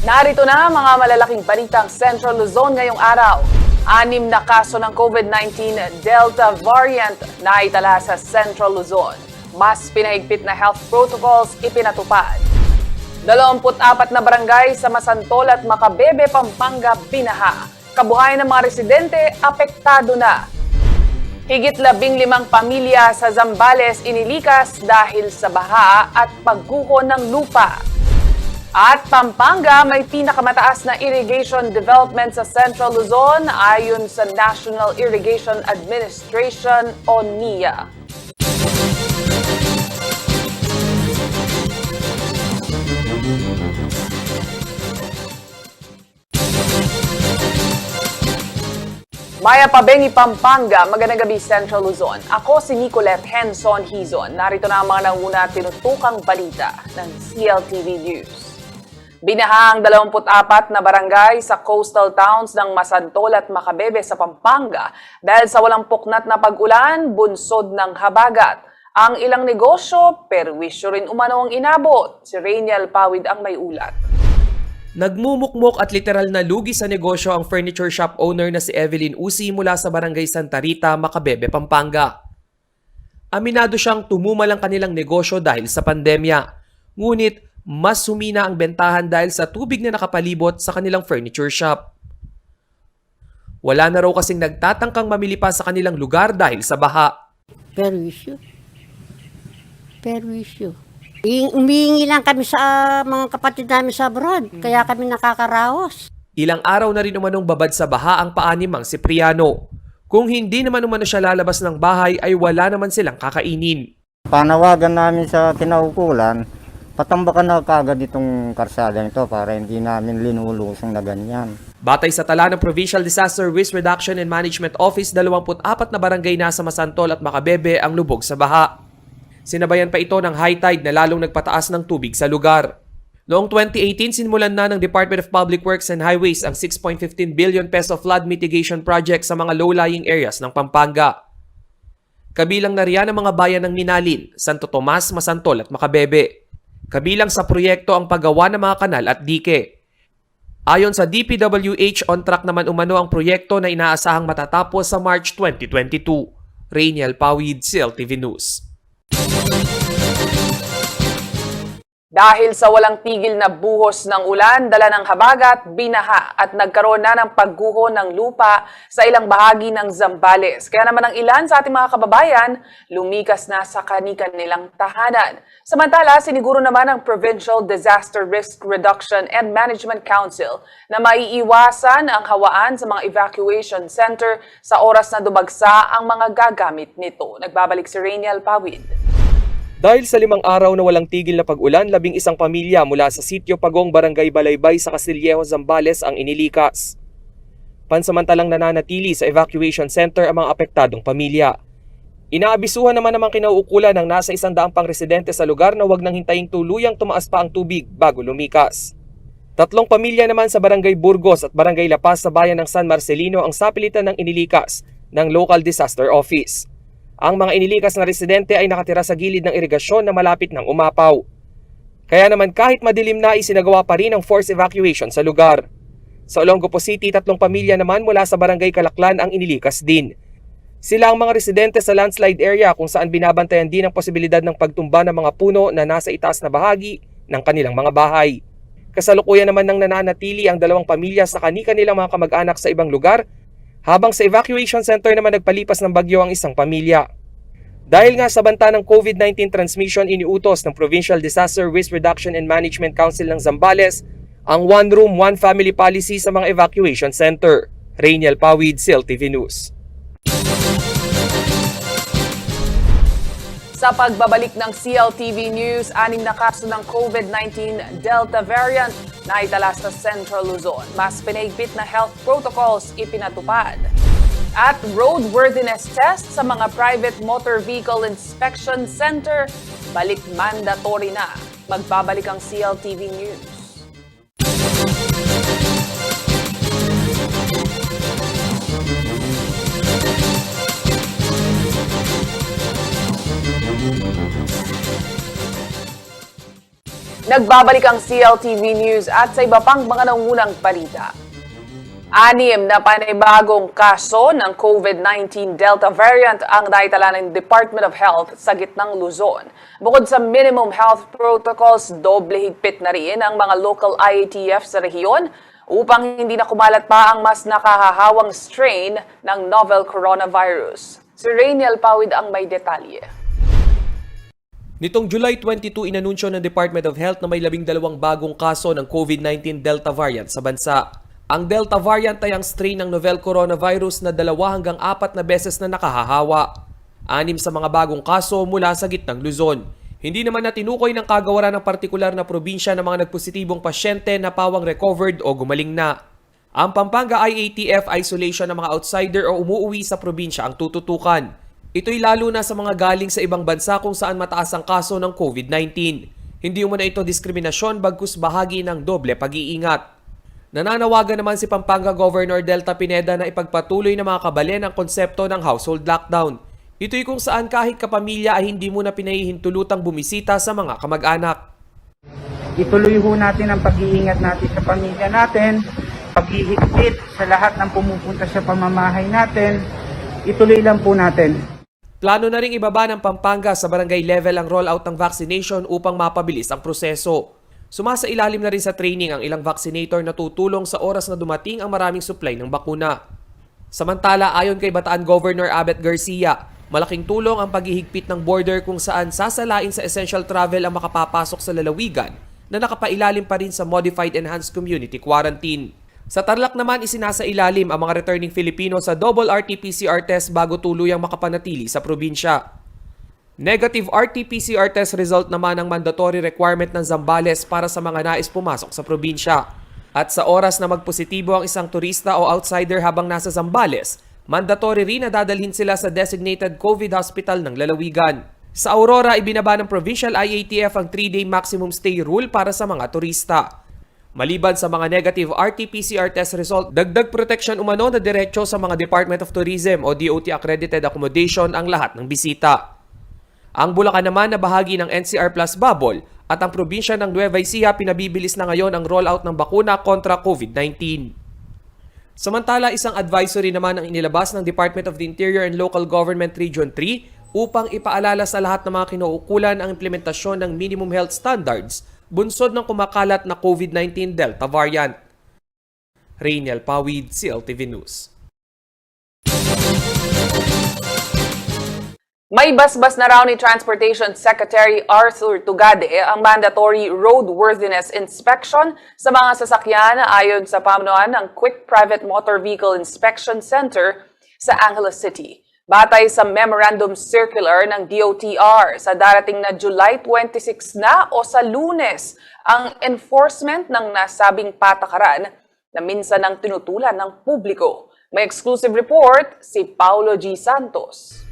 Narito na mga malalaking balitang Central Luzon ngayong araw. 6 na kaso ng COVID-19 Delta variant na itala sa Central Luzon. Mas pinahigpit na health protocols ipinatupad. 24 na barangay sa Masantol at Macabebe, Pampanga binaha. Kabuhayan ng mga residente apektado na. Higit 15 pamilya sa Zambales inilikas dahil sa baha at pagguho ng lupa. At Pampanga may pinakamataas na irrigation development sa Central Luzon ayon sa National Irrigation Administration o NIA. Maya Pabengi, Pampanga, magandang gabi Central Luzon. Ako si Nicolette Henson Hizon. Narito na ang mga nauna tinutukang balita ng CLTV News. Binahang 24 na barangay sa coastal towns ng Masantol at Macabebe sa Pampanga dahil sa walang puknat na pag-ulan, bunsod ng habagat. Ang ilang negosyo, perwisyo rin umano ang inabot. Si Rainiel Pawid ang may ulat. Nagmumukmok at literal na lugi sa negosyo ang furniture shop owner na si Evelyn Usi mula sa barangay Santa Rita, Macabebe, Pampanga. Aminado siyang tumumal ang kanilang negosyo dahil sa pandemya. Ngunit mas humina ang bentahan dahil sa tubig na nakapalibot sa kanilang furniture shop. Wala na raw kasing nagtatangkang mamili pa sa kanilang lugar dahil sa baha. Perwisyo. Umihingi lang kami sa mga kapatid namin sa abroad, kaya kami nakakaraos. Ilang araw na rin umanong babad sa baha ang paa ni Mang Cipriano. Kung hindi naman umano siya lalabas ng bahay ay wala naman silang kakainin. Panawagan namin sa kinaukulan, patambakan na kagad itong karsada nito para hindi namin linulusong na ganyan. Batay sa tala ng Provincial Disaster Risk Reduction and Management Office, 24 na barangay na sa Masantol at Macabebe ang lubog sa baha. Sinabayan pa ito ng high tide na lalong nagpataas ng tubig sa lugar. Noong 2018, sinimulan na ng Department of Public Works and Highways ang 6.15 billion peso flood mitigation project sa mga low-lying areas ng Pampanga. Kabilang na riyan ang mga bayan ng Minalin, Santo Tomas, Masantol at Macabebe. Kabilang sa proyekto ang paggawa ng mga kanal at dike. Ayon sa DPWH, on track naman umano ang proyekto na inaasahang matatapos sa March 2022. Rainiel Pawid, CLTV News. Dahil sa walang tigil na buhos ng ulan, dala ng habagat, binaha at nagkaroon na ng pagguho ng lupa sa ilang bahagi ng Zambales. Kaya naman ang ilan sa ating mga kababayan, lumikas na sa kani-kanilang tahanan. Samantala, siniguro naman ng Provincial Disaster Risk Reduction and Management Council na maiiwasan ang hawaan sa mga evacuation center sa oras na dumagsa ang mga gagamit nito. Nagbabalik si Rainiel Pawid. Dahil sa 5 araw na walang tigil na pag-ulan, 11 pamilya mula sa Sitio Pagong, Barangay Balaybay sa Castillejo, Zambales ang inilikas. Pansamantalang nananatili sa evacuation center ang mga apektadong pamilya. Inaabisuhan naman kinauukulan ng nasa 100 pang residente sa lugar na huwag nang hintaying tuluyang tumaas pa ang tubig bago lumikas. 3 pamilya naman sa Barangay Burgos at Barangay La Paz sa bayan ng San Marcelino ang sapilitan ng inilikas ng Local Disaster Office. Ang mga inilikas na residente ay nakatira sa gilid ng irigasyon na malapit ng umapaw. Kaya naman kahit madilim na isinagawa pa rin ang forced evacuation sa lugar. Sa Olongapo City, 3 pamilya naman mula sa Barangay Kalaklan ang inilikas din. Sila ang mga residente sa landslide area kung saan binabantayan din ang posibilidad ng pagtumba ng mga puno na nasa itaas na bahagi ng kanilang mga bahay. Kasalukuyan naman ng nananatili ang 2 pamilya sa kani-kanilang mga kamag-anak sa ibang lugar, habang sa evacuation center naman nagpalipas ng bagyo ang 1 pamilya. Dahil nga sa banta ng COVID-19 transmission, iniutos ng Provincial Disaster Risk Reduction and Management Council ng Zambales ang 1 room, 1 family policy sa mga evacuation center. Rainiel Pawid, CLTV News. Sa pagbabalik ng CLTV News, 6 na kaso ng COVID-19 Delta variant na itala sa Central Luzon. Mas pinahigpit na health protocols ipinatupad. At roadworthiness test sa mga private motor vehicle inspection center, balik mandatory na. Magbabalik ang CLTV News. Nagbabalik ang CLTV News at sa iba pang mga nangunang balita. 6 na panibagong kaso ng COVID-19 Delta variant ang naitala ng Department of Health sa gitnang Luzon. Bukod sa minimum health protocols, doble higpit na rin ang mga local IATF sa rehiyon upang hindi na kumalat pa ang mas nakahahawang strain ng novel coronavirus. Si Rainiel Pawid ang may detalye. Nitong July 22, inanunsyo ng Department of Health na may 12 bagong kaso ng COVID-19 Delta variant sa bansa. Ang Delta variant ay ang strain ng novel coronavirus na 2 hanggang 4 na beses na nakahahawa. 6 sa mga bagong kaso mula sa gitnang Luzon. Hindi naman na tinukoy ng kagawaran ng partikular na probinsya ng mga nagpositibong pasyente na pawang recovered o gumaling na. Ang Pampanga IATF isolation ng mga outsider o umuuwi sa probinsya ang tututukan. Ito'y lalo na sa mga galing sa ibang bansa kung saan mataas ang kaso ng COVID-19. Hindi umano ito diskriminasyon bagkus bahagi ng doble pag-iingat. Nananawagan naman si Pampanga Governor Delta Pineda na ipagpatuloy ng mga kabalen ang konsepto ng household lockdown. Ito'y kung saan kahit kapamilya ay hindi muna pinahihintulutang bumisita sa mga kamag-anak. Ituloy ho natin ang pag-iingat natin sa pamilya natin, paghihigpit sa lahat ng pumupunta sa pamamahay natin. Ituloy lang po natin. Plano na ring ibaba ng Pampanga sa barangay level ang rollout ng vaccination upang mapabilis ang proseso. Sumasa ilalim na rin sa training ang ilang vaccinator na tutulong sa oras na dumating ang maraming supply ng bakuna. Samantala, ayon kay Bataan Governor Abet Garcia, malaking tulong ang paghihigpit ng border kung saan sasalain sa essential travel ang makapapasok sa lalawigan na nakapailalim pa rin sa Modified Enhanced Community Quarantine. Sa Tarlac naman, isinasailalim ang mga returning Filipino sa double RT-PCR test bago tuluyang makapanatili sa probinsya. Negative RT-PCR test result naman ang mandatory requirement ng Zambales para sa mga nais pumasok sa probinsya. At sa oras na magpositibo ang isang turista o outsider habang nasa Zambales, mandatory rin na dadalhin sila sa designated COVID hospital ng lalawigan. Sa Aurora, ibinaba ng Provincial IATF ang 3-day maximum stay rule para sa mga turista. Maliban sa mga negative RT-PCR test result, dagdag protection umano na diretso sa mga Department of Tourism o DOT accredited accommodation ang lahat ng bisita. Ang Bulacan naman na bahagi ng NCR Plus Bubble at ang probinsya ng Nueva Ecija pinabibilis na ngayon ang rollout ng bakuna kontra COVID-19. Samantala, isang advisory naman ang inilabas ng Department of the Interior and Local Government Region 3 upang ipaalala sa lahat ng mga kinuukulan ang implementasyon ng minimum health standards bunsod ng kumakalat na COVID-19 Delta variant. Rainiel Pawid, CLTV News. May basbas na raw ni Transportation Secretary Arthur Tugade ang mandatory roadworthiness inspection sa mga sasakyan ayon sa pamunuan ng Quick Private Motor Vehicle Inspection Center sa Angeles City. Batay sa Memorandum Circular ng DOTR, sa darating na July 26 na o sa Lunes ang enforcement ng nasabing patakaran na minsan ang tinutulan ng publiko. May exclusive report si Paulo G. Santos.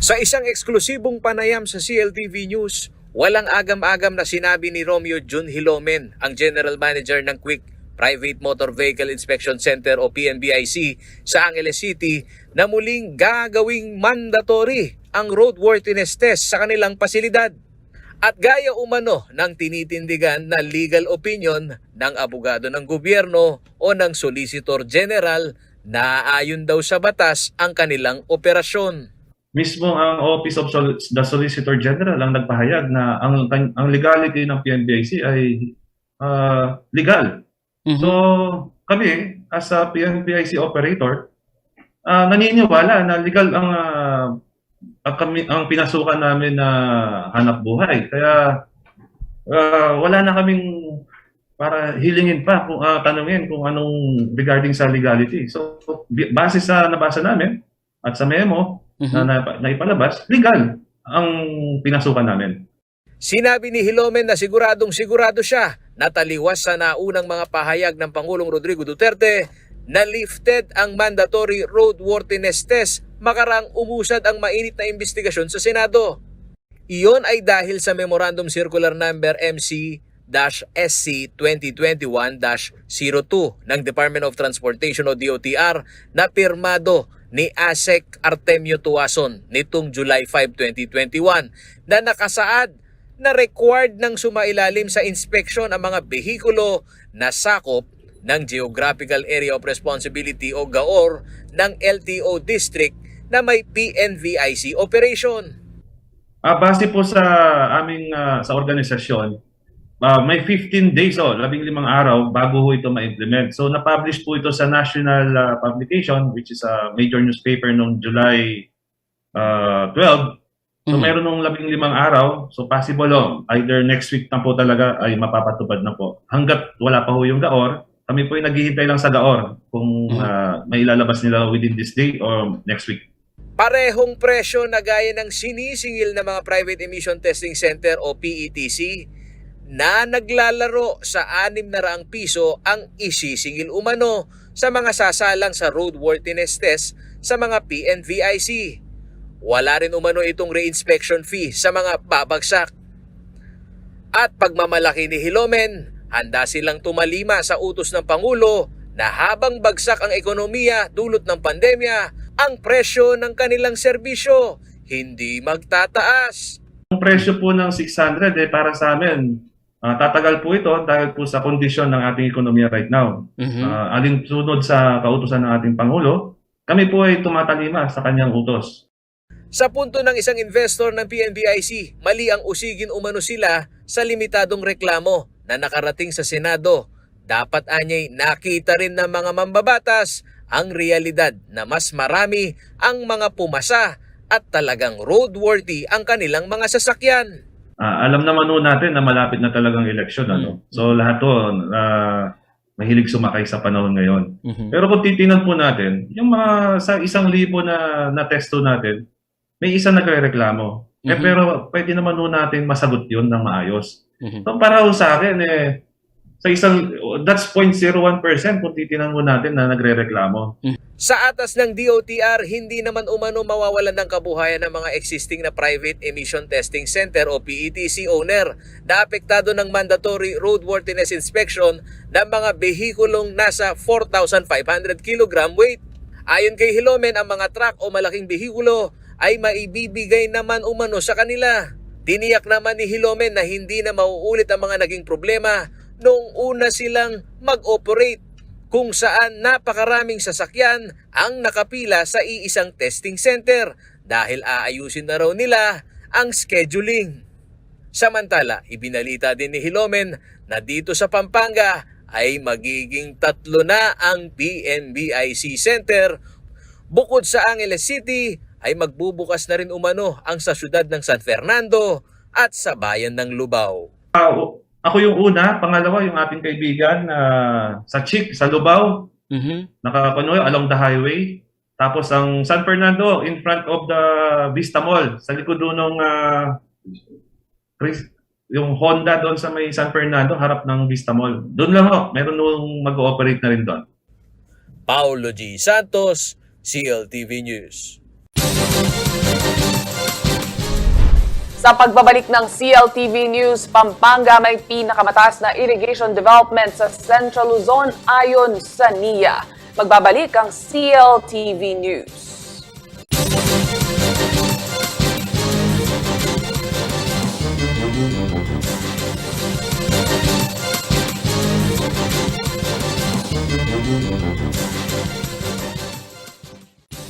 Sa isang eksklusibong panayam sa CLTV News, walang agam-agam na sinabi ni Romeo Jun Hilomen, ang General Manager ng Quick Private Motor Vehicle Inspection Center o PMVIC sa Angeles City na muling gagawing mandatory ang roadworthiness test sa kanilang pasilidad. At gaya umano ng tinitindigan na legal opinion ng abogado ng gobyerno o ng Solicitor General na ayon daw sa batas ang kanilang operasyon. Mismo ang Office of the Solicitor General ang nagpahayag na ang legality ng PMVIC ay legal. So kami as a PMVIC operator, naniniwala na legal ang pinasukan namin na hanap buhay. Kaya wala na kaming para hilingin pa kung tanungin kung anong regarding sa legality. So base sa nabasa namin at sa memo na ipalabas, legal ang pinasukan namin. Sinabi ni Hilomen na siguradong sigurado siya na taliwas sa naunang mga pahayag ng Pangulong Rodrigo Duterte na lifted ang mandatory roadworthiness test makarang umusad ang mainit na investigasyon sa Senado. Iyon ay dahil sa Memorandum Circular Number MC-SC 2021-02 ng Department of Transportation o DOTR na pirmado ni ASEC Artemio Tuason nitong July 5, 2021 na nakasaad na required ng sumailalim sa inspeksyon ang mga behikulo na sakop ng Geographical Area of Responsibility o GAOR ng LTO District na may PNVIC operation. Base po sa aming sa organisasyon, may 15 days 15 araw bago ho ito ma-implement. So na-publish po ito sa national publication, which is a major newspaper noong July 12. So meron nung 15 araw, so possible either next week na po talaga ay mapapatupad na po. Hanggat wala pa ho yung GAOR, kami po ay naghihintay lang sa GAOR kung may ilalabas nila within this day or next week. Parehong presyo na gaya ng sinisingil ng mga Private Emission Testing Center o PETC na naglalaro sa 600 piso ang isisingil umano sa mga sasalang sa roadworthiness test sa mga PNVIC. Wala rin umano itong re-inspection fee sa mga babagsak. At pagmamalaki ni Hilomen, handa silang tumalima sa utos ng Pangulo na habang bagsak ang ekonomiya dulot ng pandemya, ang presyo ng kanilang serbisyo hindi magtataas. Ang presyo po ng 600 para sa amin, tatagal po ito dahil po sa kondisyon ng ating ekonomiya right now. Alinsunod sa kautusan ng ating Pangulo, kami po ay tumatalima sa kanyang utos. Sa punto ng isang investor ng PNVIC, mali ang usigin umano sila sa limitadong reklamo na nakarating sa Senado. Dapat anyay nakita rin ng mga mambabatas ang realidad na mas marami ang mga pumasa at talagang roadworthy ang kanilang mga sasakyan. Alam naman po natin na malapit na talagang eleksyon. So lahat to mahilig sumakay sa panahon ngayon. Pero kung titingnan po natin, yung mga sa 1,000 na testo natin, may isa nagrereklamo. Pero pwede naman po natin masagot yun ng maayos. So para po sa akin, sa that's 0.01% kung titingnan po natin na nagrereklamo. Sa atas ng DOTR, hindi naman umano mawawalan ng kabuhayan ng mga existing na Private Emission Testing Center o PETC owner na apektado ng mandatory roadworthiness inspection ng mga behikulong nasa 4,500 kg weight. Ayon kay Hilomen, ang mga truck o malaking behikulo ay maibibigay naman umano sa kanila. Tiniyak naman ni Hilomen na hindi na mauulit ang mga naging problema noong una silang mag-operate kung saan napakaraming sasakyan ang nakapila sa iisang testing center dahil aayusin na raw nila ang scheduling. Samantala, ibinalita din ni Hilomen na dito sa Pampanga ay magiging 3 na ang PNVIC Center. Bukod sa Angeles City, ay magbubukas na rin umano ang sa siyudad ng San Fernando at sa bayan ng Lubao. Ako yung una, pangalawa yung ating kaibigan sa Chick, sa Lubao, nakakuno along the highway. Tapos ang San Fernando in front of the Vista Mall, sa likod doon ng yung Honda doon sa may San Fernando, harap ng Vista Mall. Doon lang meron nung mag-ooperate na rin doon. Paulo G. Santos, CLTV News. Sa pagbabalik ng CLTV News, Pampanga may pinakamataas na irrigation development sa Central Luzon ayon sa NIA. Magbabalik ang CLTV News.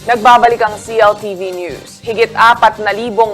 Nagbabalik ang CLTV News. Higit 4,000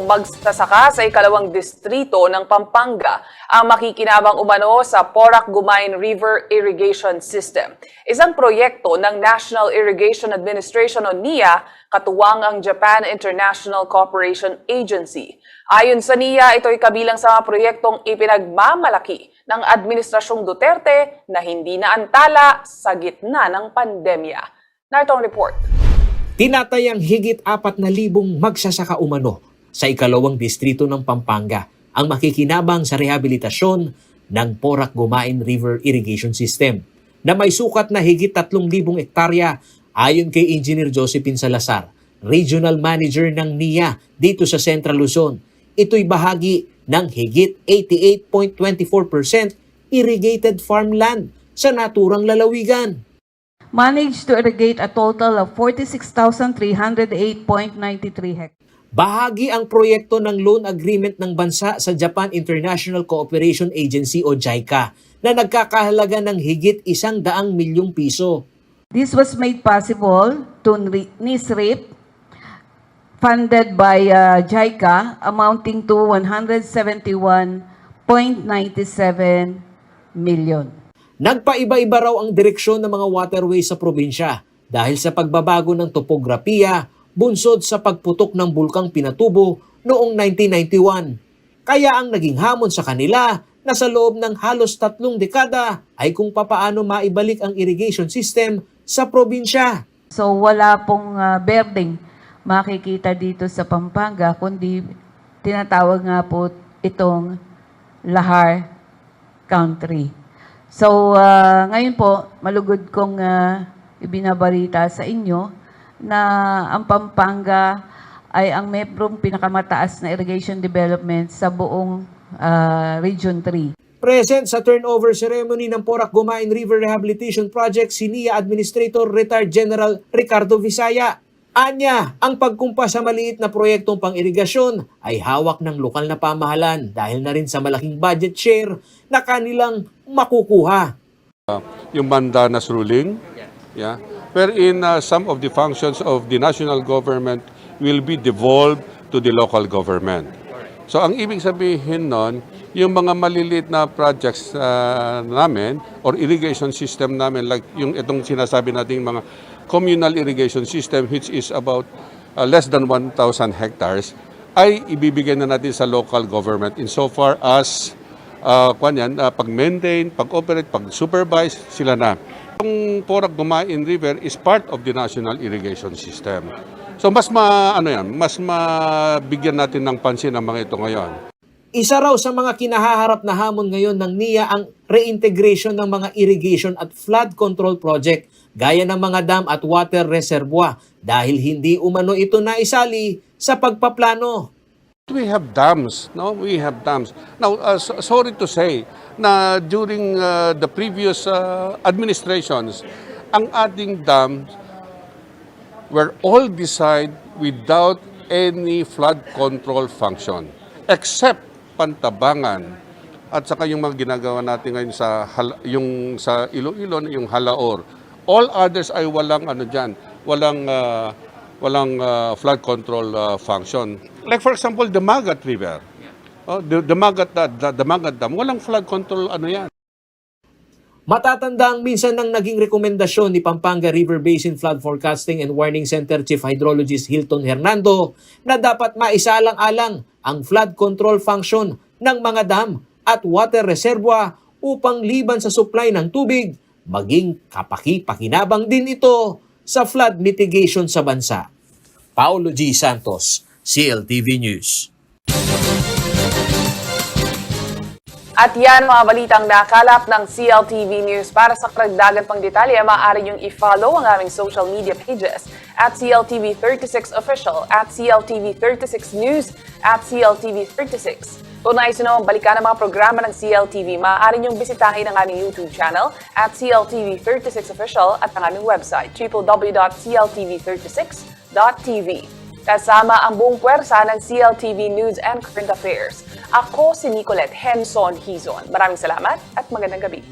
magsasaka sa ikalawang distrito ng Pampanga ang makikinabang umano sa Porac-Gumain River Irrigation System. Isang proyekto ng National Irrigation Administration o NIA, katuwang ang Japan International Cooperation Agency. Ayon sa NIA, ito'y kabilang sa mga proyektong ipinagmamalaki ng Administrasyong Duterte na hindi naantala sa gitna ng pandemya. Narito ang report. Tinatayang higit 4,000 magsasaka umano sa ikalawang distrito ng Pampanga ang makikinabang sa rehabilitasyon ng Porac-Gumain River Irrigation System na may sukat na higit 3,000 hektarya ayon kay Engineer Josephine Salazar, Regional Manager ng NIA dito sa Central Luzon. Ito'y bahagi ng higit 88.24% irrigated farmland sa naturang lalawigan. Managed to irrigate a total of 46,308.93 hectares. Bahagi ang proyekto ng loan agreement ng bansa sa Japan International Cooperation Agency o JICA na nagkakahalaga ng higit 100 milyong piso. This was made possible to NISRIP, funded by JICA, amounting to 171.97 million. Nagpaiba-iba raw ang direksyon ng mga waterways sa probinsya dahil sa pagbabago ng topografiya bunsod sa pagputok ng bulkang Pinatubo noong 1991. Kaya ang naging hamon sa kanila na sa loob ng halos 3 dekada ay kung papaano maibalik ang irrigation system sa probinsya. So wala pong berdeng makikita dito sa Pampanga, kundi tinatawag nga po itong Lahar Country. So ngayon po, malugod kong ibinabalita sa inyo na ang Pampanga ay ang mayroong pinakamataas na irrigation development sa buong Region 3. Present sa turnover ceremony ng Porac Gumain River Rehabilitation Project si NIA Administrator Retired General Ricardo Visaya. Anya, ang pagkumpa sa maliit na proyektong pang-irigasyon ay hawak ng lokal na pamahalan dahil na rin sa malaking budget share na kanilang makukuha. Yung Mandanas ruling, wherein some of the functions of the national government will be devolved to the local government. So ang ibig sabihin nun, yung mga maliliit na projects namin or irrigation system namin, like yung itong sinasabi nating mga communal irrigation system which is about less than 1,000 hectares, ay ibibigay na natin sa local government insofar as pag-maintain, pag-operate, pag-supervise, sila na. Ang Porac Gumain River is part of the national irrigation system. So mas mabigyan natin ng pansin ang mga ito ngayon. Isa raw sa mga kinahaharap na hamon ngayon ng NIA ang reintegration ng mga irrigation at flood control project gaya ng mga dam at water reservoir dahil hindi umano ito naisali sa pagpaplano. We have dams, no? We have dams. Now, sorry to say na during the previous administrations, ang ating dams were all designed without any flood control function, except Pantabangan at saka yung mga ginagawa natin ngayon sa Iloilo, yung Halaor. All others ay walang flood control function. Like for example, the Magat River. The Magat Dam, walang flood control yan. Matatanda ang minsan ng naging rekomendasyon ni Pampanga River Basin Flood Forecasting and Warning Center Chief Hydrologist Hilton Hernando na dapat maisalang-alang ang flood control function ng mga dam at water reservoir upang liban sa supply ng tubig, maging kapaki-pakinabang din ito sa flood mitigation sa bansa. Paulo G. Santos, CLTV News. At yan mga balitang nakalap ng CLTV News. Para sa karagdagan pang detalye, maaari niyong i-follow ang aming social media pages at CLTV36 Official, at CLTV36 News, at CLTV36. Kung nais nyo naman balikan ang mga programa ng CLTV, maaari niyong bisitahin ang aming YouTube channel at CLTV36 Official at ang aming website, www.cltv36.tv. Kasama ang buong puwersa ng CLTV News and Current Affairs. Ako si Nicolette Henson Hizon. Maraming salamat at magandang gabi.